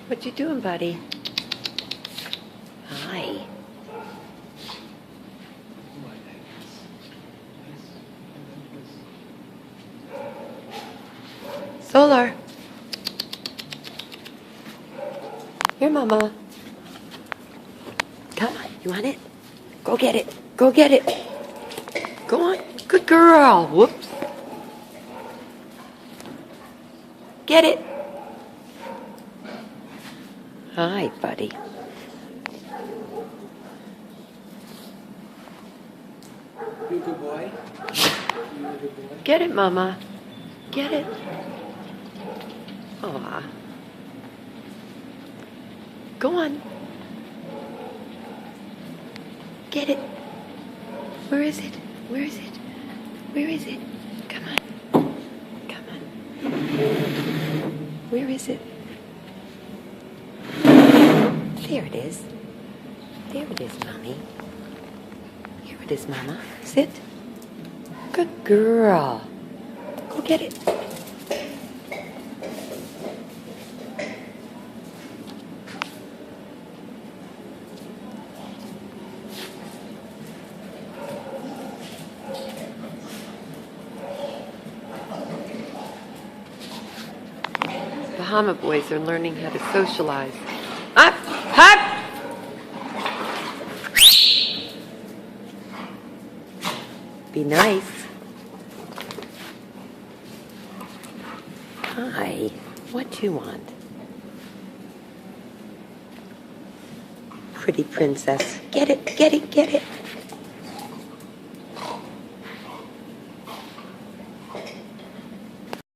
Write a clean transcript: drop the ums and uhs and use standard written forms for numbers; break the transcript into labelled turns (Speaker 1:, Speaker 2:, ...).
Speaker 1: What you doing, buddy? Hi. Solar. Here, Mama. Come on. You want it? Go get it. Go get it. Go on. Good girl. Whoops. Get it. Hi, buddy.
Speaker 2: You a good boy? You a good boy?
Speaker 1: Get it, Mama. Get it. Aw. Go on. Get it. Where is it? Where is it? Where is it? Come on. Come on. Where is it? There it is. There it is, Mommy. Here it is, Mama. Sit. Good girl. Go get it. Bahama boys are learning how to socialize. Up! Up! Be nice. Hi. What you want? Pretty princess. Get it, get it, get it.